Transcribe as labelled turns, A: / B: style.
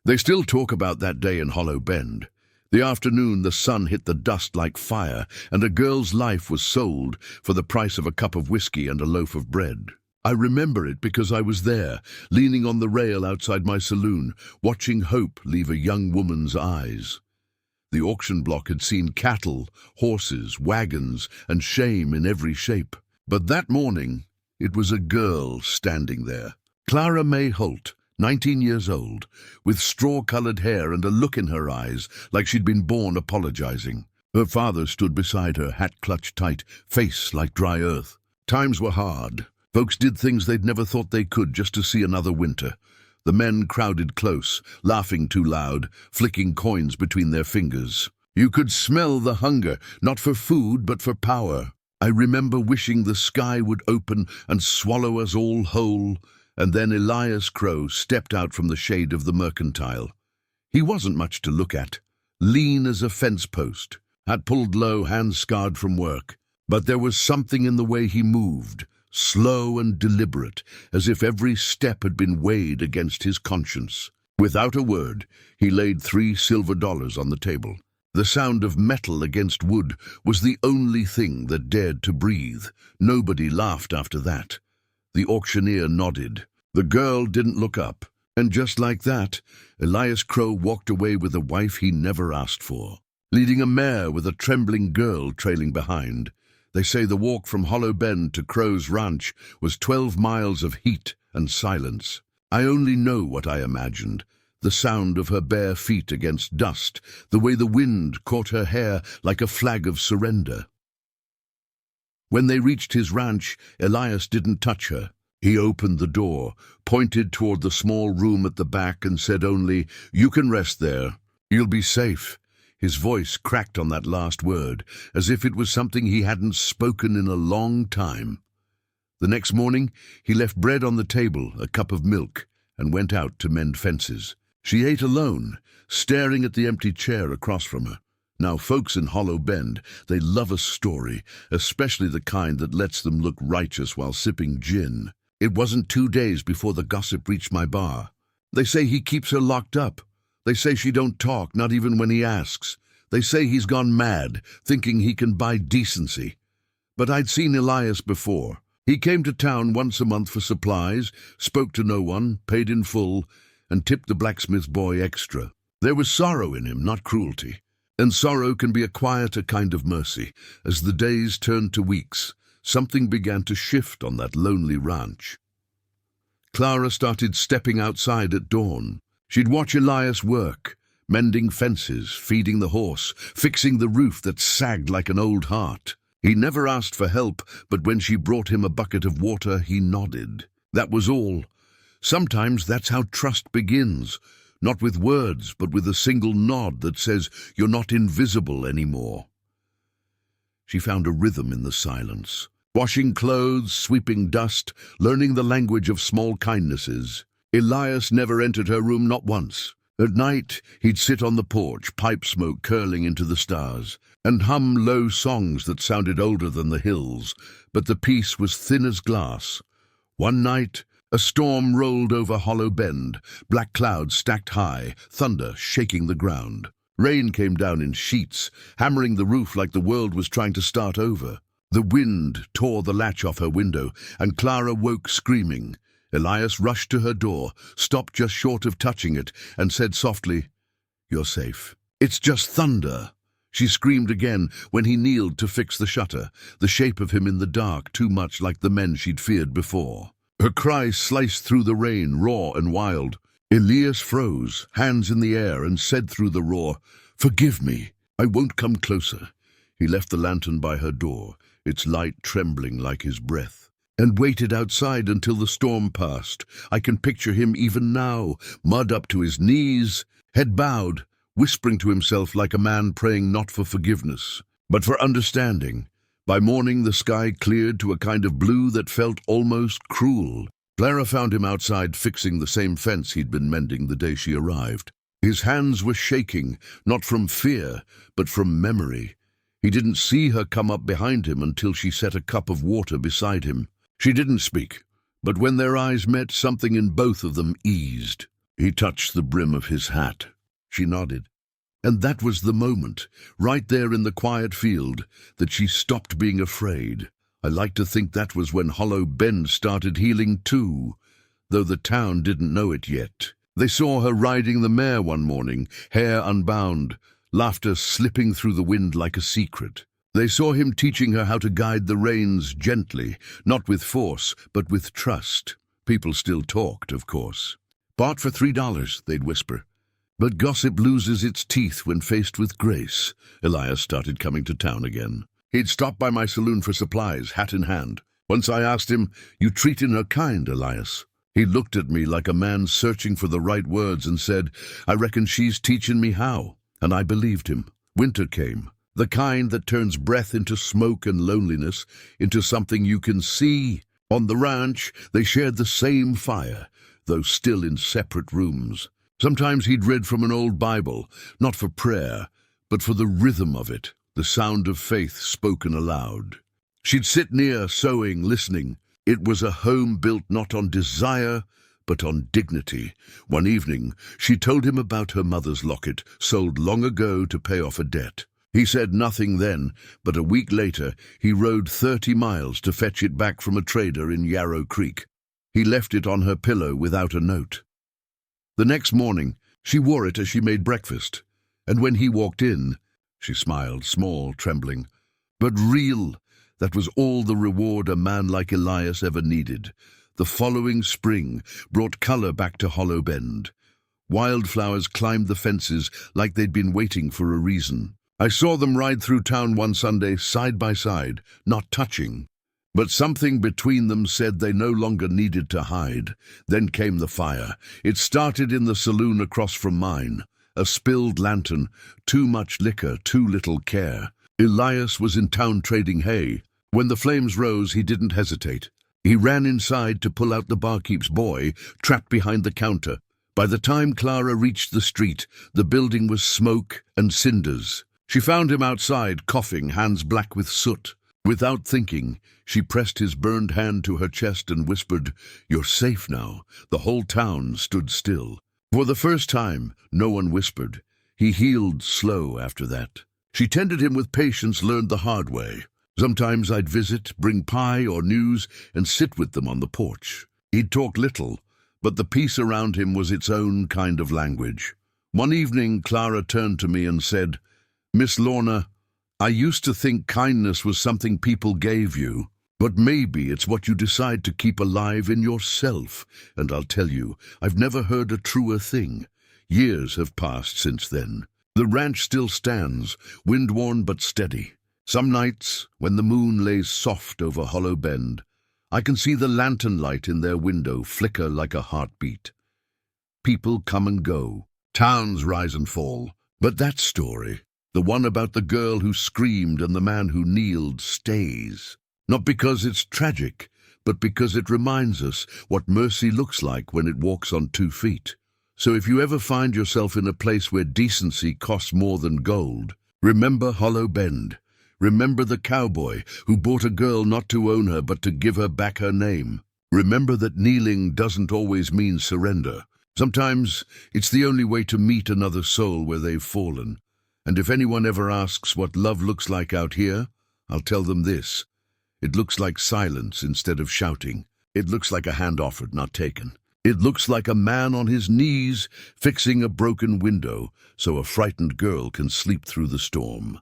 A: They still talk about that day in Hollow Bend. The afternoon the sun hit the dust like fire, and a girl's life was sold for the price of a cup of whiskey and a loaf of bread. I remember it because I was there, leaning on the rail outside my saloon, watching hope leave a young woman's eyes. The auction block had seen cattle, horses, wagons, and shame in every shape. But that morning, it was a girl standing there. Clara May Holt, 19 years old, with straw-colored hair and a look in her eyes like she'd been born apologizing. Her father stood beside her, hat clutched tight, face like dry earth. Times were hard. Folks did things they'd never thought they could just to see another winter. The men crowded close, laughing too loud, flicking coins between their fingers. You could smell the hunger, not for food but for power. I remember wishing the sky would open and swallow us all whole, and then Elias Crow stepped out from the shade of the mercantile. He wasn't much to look at, lean as a fence post, hat pulled low, hands scarred from work. But there was something in the way he moved, slow and deliberate, as if every step had been weighed against his conscience. Without a word, he laid $3 silver on the table. The sound of metal against wood was the only thing that dared to breathe. Nobody laughed after that. The auctioneer nodded. The girl didn't look up, and just like that, Elias Crow walked away with a wife he never asked for, leading a mare with a trembling girl trailing behind. They say the walk from Hollow Bend to Crow's Ranch was 12 miles of heat and silence. I only know what I imagined. The sound of her bare feet against dust, the way the wind caught her hair like a flag of surrender. When they reached his ranch, Elias didn't touch her. He opened the door, pointed toward the small room at the back and said only, "You can rest there. You'll be safe." His voice cracked on that last word, as if it was something he hadn't spoken in a long time. The next morning, he left bread on the table, a cup of milk, and went out to mend fences. She ate alone, staring at the empty chair across from her. Now, folks in Hollow Bend, they love a story, especially the kind that lets them look righteous while sipping gin. It wasn't 2 days before the gossip reached my bar. They say he keeps her locked up. They say she don't talk, not even when he asks. They say he's gone mad, thinking he can buy decency. But I'd seen Elias before. He came to town once a month for supplies, spoke to no one, paid in full, and tipped the blacksmith boy extra. There was sorrow in him, not cruelty. And sorrow can be a quieter kind of mercy. As the days turned to weeks, something began to shift on that lonely ranch. Clara started stepping outside at dawn. She'd watch Elias work, mending fences, feeding the horse, fixing the roof that sagged like an old heart. He never asked for help, but when she brought him a bucket of water, he nodded. That was all. Sometimes that's how trust begins, not with words, but with a single nod that says you're not invisible anymore. She found a rhythm in the silence, washing clothes, sweeping dust, learning the language of small kindnesses. Elias never entered her room, not once. At night, he'd sit on the porch, pipe smoke curling into the stars, and hum low songs that sounded older than the hills, but the peace was thin as glass. One night, a storm rolled over Hollow Bend, black clouds stacked high, thunder shaking the ground. Rain came down in sheets, hammering the roof like the world was trying to start over. The wind tore the latch off her window, and Clara woke screaming. Elias rushed to her door, stopped just short of touching it, and said softly, "You're safe." "It's just thunder." She screamed again when he kneeled to fix the shutter, the shape of him in the dark too much like the men she'd feared before. Her cry sliced through the rain, raw and wild. Elias froze, hands in the air, and said through the roar, "Forgive me, I won't come closer." He left the lantern by her door, its light trembling like his breath, and waited outside until the storm passed. I can picture him even now, mud up to his knees, head bowed, whispering to himself like a man praying not for forgiveness, but for understanding. By morning the sky cleared to a kind of blue that felt almost cruel. Clara found him outside fixing the same fence he'd been mending the day she arrived. His hands were shaking, not from fear, but from memory. He didn't see her come up behind him until she set a cup of water beside him. She didn't speak, but when their eyes met, something in both of them eased. He touched the brim of his hat. She nodded. And that was the moment, right there in the quiet field, that she stopped being afraid. I like to think that was when Hollow Bend started healing too, though the town didn't know it yet. They saw her riding the mare one morning, hair unbound, laughter slipping through the wind like a secret. They saw him teaching her how to guide the reins gently, not with force, but with trust. People still talked, of course. "Bought for $3, they'd whisper. But gossip loses its teeth when faced with grace. Elias started coming to town again. He'd stop by my saloon for supplies, hat in hand. Once I asked him, "You treatin' her kind, Elias?" He looked at me like a man searching for the right words and said, "I reckon she's teaching me how." And I believed him. Winter came, the kind that turns breath into smoke and loneliness, into something you can see. On the ranch, they shared the same fire, though still in separate rooms. Sometimes he'd read from an old Bible, not for prayer, but for the rhythm of it, the sound of faith spoken aloud. She'd sit near, sewing, listening. It was a home built not on desire, but on dignity. One evening, she told him about her mother's locket, sold long ago to pay off a debt. He said nothing then, but a week later, he rode 30 miles to fetch it back from a trader in Yarrow Creek. He left it on her pillow without a note. The next morning, she wore it as she made breakfast, and when he walked in, she smiled, small, trembling, but real. That was all the reward a man like Elias ever needed. The following spring brought color back to Hollow Bend. Wildflowers climbed the fences like they'd been waiting for a reason. I saw them ride through town one Sunday, side by side, not touching. But something between them said they no longer needed to hide. Then came the fire. It started in the saloon across from mine. A spilled lantern, too much liquor, too little care. Elias was in town trading hay. When the flames rose, he didn't hesitate. He ran inside to pull out the barkeep's boy, trapped behind the counter. By the time Clara reached the street, the building was smoke and cinders. She found him outside, coughing, hands black with soot. Without thinking, she pressed his burned hand to her chest and whispered, "You're safe now." The whole town stood still. For the first time, no one whispered. He healed slow after that. She tended him with patience, learned the hard way. Sometimes I'd visit, bring pie or news, and sit with them on the porch. He'd talk little, but the peace around him was its own kind of language. One evening, Clara turned to me and said, "Miss Lorna, I used to think kindness was something people gave you, but maybe it's what you decide to keep alive in yourself. And I'll tell you, I've never heard a truer thing. Years have passed since then. The ranch still stands, wind-worn but steady. Some nights, when the moon lays soft over Hollow Bend, I can see the lantern light in their window flicker like a heartbeat. People come and go, towns rise and fall, but that story, the one about the girl who screamed and the man who kneeled, stays. Not because it's tragic, but because it reminds us what mercy looks like when it walks on 2 feet. So if you ever find yourself in a place where decency costs more than gold, remember Hollow Bend. Remember the cowboy who bought a girl not to own her but to give her back her name. Remember that kneeling doesn't always mean surrender. Sometimes it's the only way to meet another soul where they've fallen. And if anyone ever asks what love looks like out here, I'll tell them this. It looks like silence instead of shouting. It looks like a hand offered, not taken. It looks like a man on his knees fixing a broken window so a frightened girl can sleep through the storm.